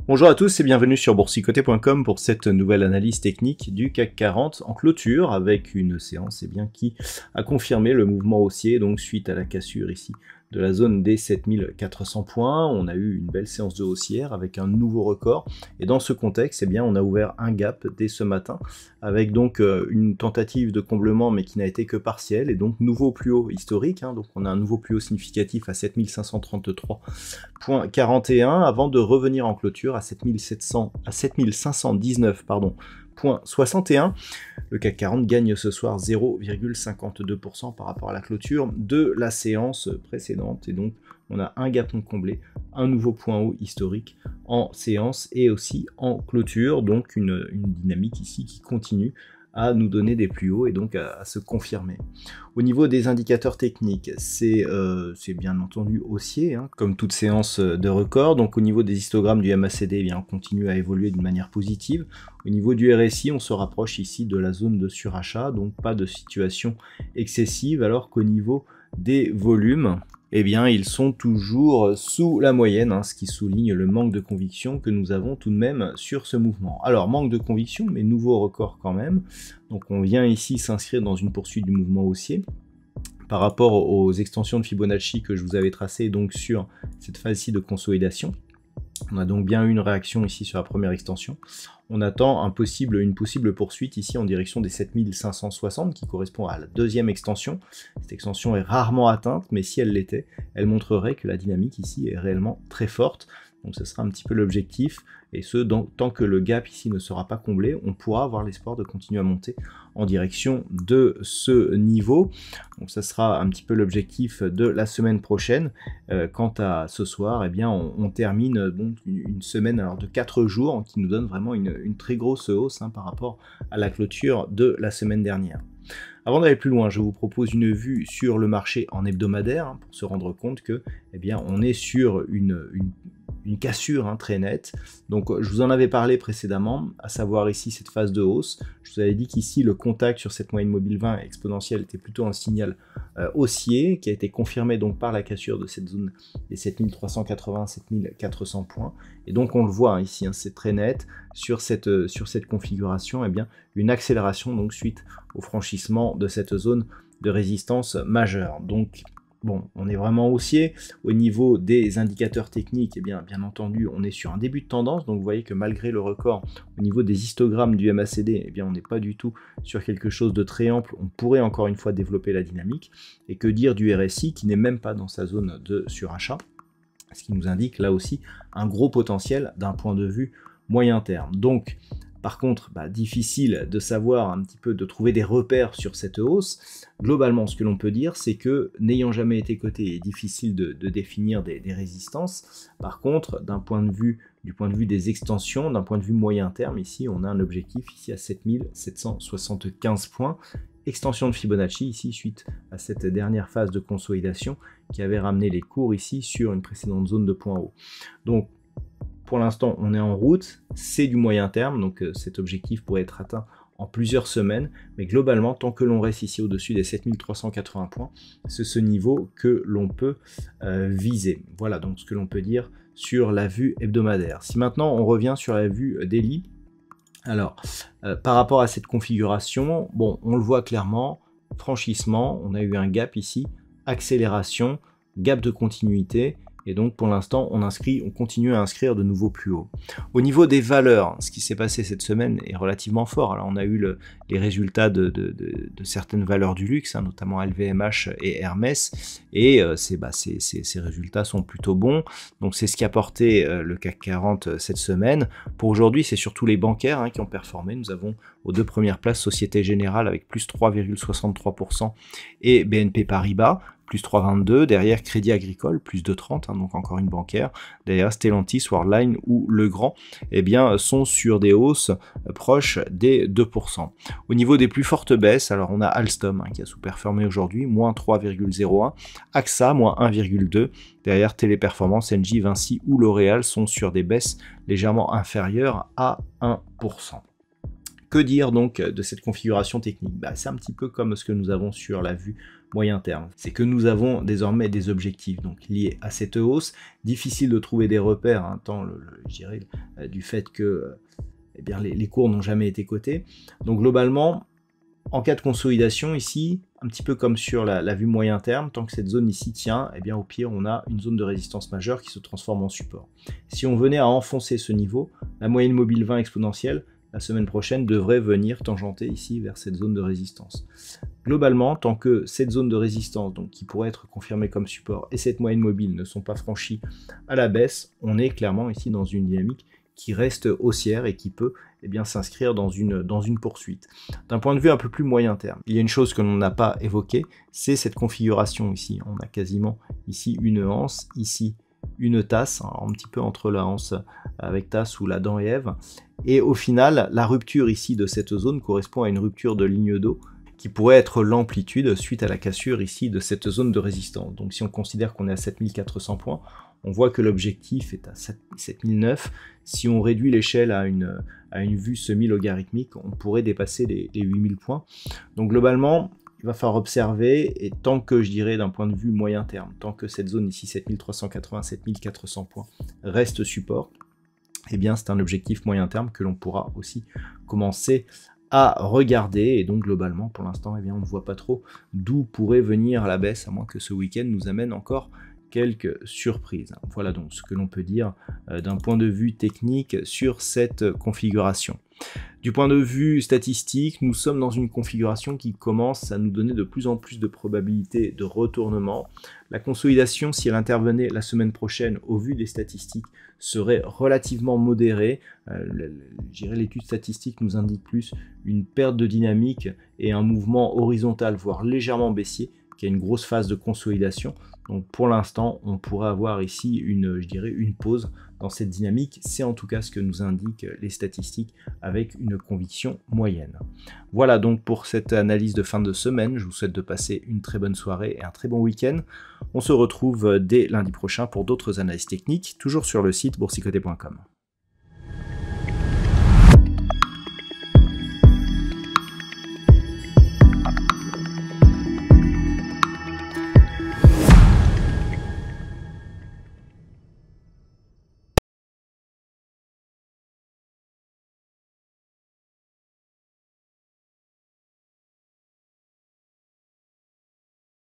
Bonjour à tous et bienvenue sur boursicoté.com pour cette nouvelle analyse technique du CAC 40 en clôture avec une séance qui a confirmé le mouvement haussier donc suite à la cassure ici de la zone des 7400 points. On a eu une belle séance de haussière avec un nouveau record et dans ce contexte on a ouvert un gap dès ce matin avec donc une tentative de comblement mais qui n'a été que partielle et donc nouveau plus haut historique, donc on a un nouveau plus haut significatif à 7533,41 avant de revenir en clôture à 7519,61. Le CAC 40 gagne ce soir 0,52% par rapport à la clôture de la séance précédente et donc on a un gap non comblé, un nouveau point haut historique en séance et aussi en clôture, donc une dynamique ici qui continue à nous donner des plus hauts et donc à se confirmer. Au niveau des indicateurs techniques, c'est bien entendu haussier, comme toute séance de record. Donc au niveau des histogrammes du MACD, on continue à évoluer d'une manière positive. Au niveau du RSI, on se rapproche ici de la zone de surachat, donc pas de situation excessive, alors qu'au niveau des volumes, ils sont toujours sous la moyenne, ce qui souligne le manque de conviction que nous avons tout de même sur ce mouvement. Alors, manque de conviction, mais nouveau record quand même. Donc, on vient ici s'inscrire dans une poursuite du mouvement haussier par rapport aux extensions de Fibonacci que je vous avais tracées donc sur cette phase-ci de consolidation. On a donc bien eu une réaction ici sur la première extension. On attend une possible poursuite ici en direction des 7560 qui correspond à la deuxième extension. Cette extension est rarement atteinte, mais si elle l'était, elle montrerait que la dynamique ici est réellement très forte. Donc ce sera un petit peu l'objectif, et tant que le gap ici ne sera pas comblé, on pourra avoir l'espoir de continuer à monter en direction de ce niveau. Donc ça sera un petit peu l'objectif de la semaine prochaine. Quant à ce soir, on termine donc une semaine de 4 jours qui nous donne vraiment une très grosse hausse par rapport à la clôture de la semaine dernière. Avant d'aller plus loin, je vous propose une vue sur le marché en hebdomadaire pour se rendre compte que on est sur une cassure très nette. Donc je vous en avais parlé précédemment, à savoir ici cette phase de hausse. Je vous avais dit qu'ici le contact sur cette moyenne mobile 20 exponentielle était plutôt un signal haussier qui a été confirmé donc par la cassure de cette zone des 7380-7400 points. Et donc on le voit ici, c'est très net sur cette configuration, une accélération donc suite au franchissement de cette zone de résistance majeure. Donc bon, on est vraiment haussier. Au niveau des indicateurs techniques, bien entendu, on est sur un début de tendance. Donc vous voyez que malgré le record, au niveau des histogrammes du MACD, on n'est pas du tout sur quelque chose de très ample. On pourrait encore une fois développer la dynamique. Et que dire du RSI qui n'est même pas dans sa zone de surachat, ce qui nous indique là aussi un gros potentiel d'un point de vue moyen terme. Donc, par contre, difficile de savoir un petit peu, de trouver des repères sur cette hausse. Globalement, ce que l'on peut dire, c'est que n'ayant jamais été coté, il est difficile de définir des résistances. Par contre, du point de vue des extensions, d'un point de vue moyen terme, ici, on a un objectif ici à 7775 points. Extension de Fibonacci ici, suite à cette dernière phase de consolidation qui avait ramené les cours ici sur une précédente zone de point haut. Donc, pour l'instant, on est en route, c'est du moyen terme, donc cet objectif pourrait être atteint en plusieurs semaines, mais globalement, tant que l'on reste ici au-dessus des 7380 points, c'est ce niveau que l'on peut viser. Voilà donc ce que l'on peut dire sur la vue hebdomadaire. Si maintenant on revient sur la vue daily, alors par rapport à cette configuration, bon, on le voit clairement, franchissement, on a eu un gap ici, accélération, gap de continuité. Et donc pour l'instant, on continue à inscrire de nouveaux plus hauts. Au niveau des valeurs, ce qui s'est passé cette semaine est relativement fort. Alors on a eu les résultats de certaines valeurs du luxe, notamment LVMH et Hermès, et ces résultats sont plutôt bons. Donc c'est ce qui a porté le CAC 40 cette semaine. Pour aujourd'hui, c'est surtout les bancaires qui ont performé. Nous avons aux deux premières places Société Générale avec plus 3,63% et BNP Paribas. plus 3,22. Derrière, Crédit Agricole, plus 2,30, hein, donc encore une bancaire. Derrière, Stellantis, Worldline ou Legrand, eh bien, sont sur des hausses proches des 2%. Au niveau des plus fortes baisses, alors on a Alstom qui a sous-performé aujourd'hui, moins 3,01. AXA, moins 1,2. Derrière, Téléperformance, Engie, Vinci ou L'Oréal sont sur des baisses légèrement inférieures à 1%. Que dire donc de cette configuration technique? C'est un petit peu comme ce que nous avons sur la vue moyen terme. C'est que nous avons désormais des objectifs donc liés à cette hausse. Difficile de trouver des repères, hein, tant je dirais, du fait que les cours n'ont jamais été cotés. Donc globalement, en cas de consolidation ici, un petit peu comme sur la vue moyen terme, tant que cette zone ici tient, au pire on a une zone de résistance majeure qui se transforme en support. Si on venait à enfoncer ce niveau, la moyenne mobile 20 exponentielle, la semaine prochaine devrait venir tangenter ici vers cette zone de résistance. Globalement, tant que cette zone de résistance, donc qui pourrait être confirmée comme support, et cette moyenne mobile ne sont pas franchies à la baisse, on est clairement ici dans une dynamique qui reste haussière et qui peut s'inscrire dans une poursuite. D'un point de vue un peu plus moyen terme, il y a une chose que l'on n'a pas évoquée, c'est cette configuration ici. On a quasiment ici une anse, ici une tasse, un petit peu entre la anse avec tasse ou la dent et Ève. Et au final, la rupture ici de cette zone correspond à une rupture de ligne d'eau qui pourrait être l'amplitude suite à la cassure ici de cette zone de résistance. Donc si on considère qu'on est à 7400 points, on voit que l'objectif est à 7009. Si on réduit l'échelle à une vue semi-logarithmique, on pourrait dépasser les 8000 points. Donc globalement, il va falloir observer, et tant que je dirais d'un point de vue moyen terme, tant que cette zone ici 7380, 7400 points reste support, c'est un objectif moyen terme que l'on pourra aussi commencer à regarder. Et donc globalement pour l'instant on ne voit pas trop d'où pourrait venir la baisse, à moins que ce week-end nous amène encore quelques surprises. Voilà donc ce que l'on peut dire d'un point de vue technique sur cette configuration. Du point de vue statistique, nous sommes dans une configuration qui commence à nous donner de plus en plus de probabilités de retournement. La consolidation, si elle intervenait la semaine prochaine, au vu des statistiques, serait relativement modérée. L'étude statistique nous indique plus une perte de dynamique et un mouvement horizontal, voire légèrement baissier, qui a une grosse phase de consolidation. Donc pour l'instant, on pourrait avoir ici une pause dans cette dynamique. C'est en tout cas ce que nous indiquent les statistiques avec une conviction moyenne. Voilà donc pour cette analyse de fin de semaine. Je vous souhaite de passer une très bonne soirée et un très bon week-end. On se retrouve dès lundi prochain pour d'autres analyses techniques, toujours sur le site boursicoté.com.